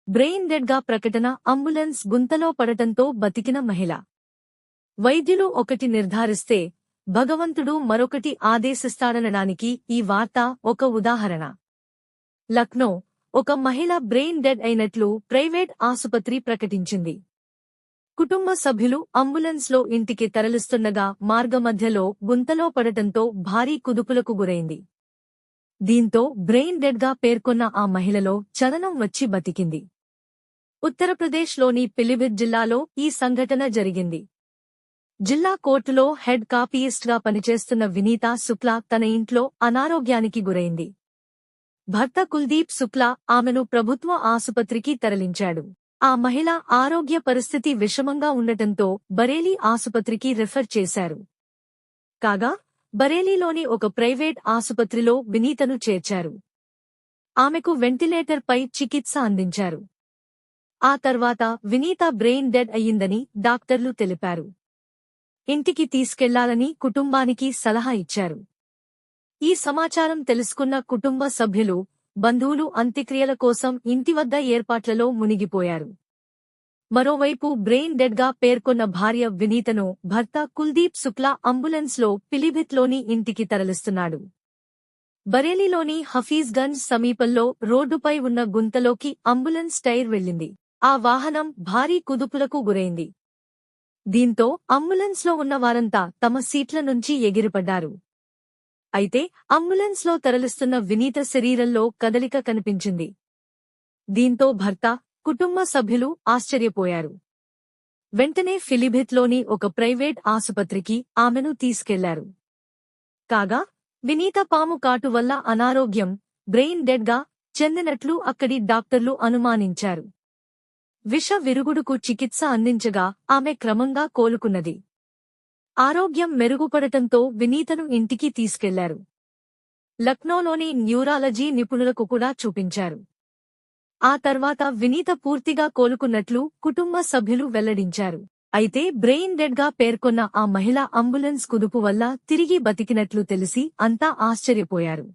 Brain dead గా ప్రకటన ambulance గుంతలో పడటంతో బతికిన మహిళ. వైద్యులు ఒకటి నిర్ధారిస్తే భగవంతుడు మరొకటి ఆదేశిస్తాడనడానికి ఈ వార్త ఒక ఉదాహరణ. లక్నో, ఒక మహిళ బ్రెయిన్ డెడ్ అయినట్లు ప్రైవేట్ ఆసుపత్రి ప్రకటించింది. కుటుంబ సభ్యులు అంబులెన్స్లో ఇంటికి తరలిస్తుండగా మార్గమధ్యలో గుంతలో పడటంతో భారీ కుదుపులకు గురైంది. దీంతో బ్రెయిన్ డెడ్ గా పేర్కొన్న ఆ మహిళలో చలనం వచ్చి బతికింది. ఉత్తరప్రదేశ్లోని పిలిభిత్ జిల్లాలో ఈ సంఘటన జరిగింది. జిల్లా కోర్టులో హెడ్ కాపీయిస్ట్గా పనిచేస్తున్న వినీతా శుక్లా తన ఇంట్లో అనారోగ్యానికి గురైంది. భర్త కుల్దీప్ శుక్లా ఆమెను ప్రభుత్వ ఆసుపత్రికి తరలించాడు. ఆ మహిళ ఆరోగ్య పరిస్థితి విషమంగా ఉండటంతో బరేలీ ఆసుపత్రికి రిఫర్ చేశారు. కాగా బరేలీలోని ఒక ప్రైవేట్ ఆసుపత్రిలో వినీతను చేర్చారు. ఆమెకు వెంటిలేటర్ పై చికిత్స అందించారు. ఆ తర్వాత వినీత బ్రెయిన్ డెడ్ అయ్యిందని డాక్టర్లు తెలిపారు. ఇంటికి తీసుకెళ్లాలని కుటుంబానికి సలహా ఇచ్చారు. ఈ సమాచారం తెలుసుకున్న కుటుంబ సభ్యులు, బంధువులు అంత్యక్రియల కోసం ఇంటి వద్ద ఏర్పాట్లలో మునిగిపోయారు. మరోవైపు బ్రెయిన్ డెడ్ గా పేర్కొన్న భార్య వినీతను భర్త కుల్దీప్ శుక్లా అంబులెన్స్లో పిలిభిత్లోని ఇంటికి తరలిస్తున్నాడు. బరేలీలోని హఫీజ్గంజ్ సమీపంలో రోడ్డుపై ఉన్న గుంతలోకి అంబులెన్స్ టైర్ వెళ్లింది. ఆ వాహనం భారీ కుదుపులకు గురైంది. దీంతో అంబులెన్స్లో ఉన్న వారంతా తమ సీట్ల నుంచి ఎగిరిపడ్డారు. అయితే అంబులెన్స్లో తరలిస్తున్న వినీత శరీరంలో కదలిక కనిపించింది. దీంతో భర్త, కుటుంబ సభ్యులు ఆశ్చర్యపోయారు. వెంటనే పిలిభిత్లోని ఒక ప్రైవేట్ ఆసుపత్రికి ఆమెను తీసుకెళ్లారు. కాగా వినీత పాము కాటు వల్ల అనారోగ్యం, బ్రెయిన్ డెడ్ గా చెందినట్లు అక్కడి డాక్టర్లు అనుమానించారు. విష విరుగుడుకు చికిత్స అందించగా ఆమె క్రమంగా కోలుకున్నది. ఆరోగ్యం మెరుగుపడటంతో వినీతను ఇంటికి తీసుకెళ్లారు. లక్నోలోని న్యూరాలజీ నిపుణులకు కూడా చూపించారు. ఆ తర్వాత వినీత పూర్తిగా కోలుకున్నట్లు కుటుంబ సభ్యులు వెల్లడించారు. అయితే బ్రెయిన్ డెడ్ గా పేర్కొన్న ఆ మహిళ అంబులెన్స్ కుదుపు వల్ల తిరిగి బతికినట్లు తెలిసి అంతా ఆశ్చర్యపోయారు.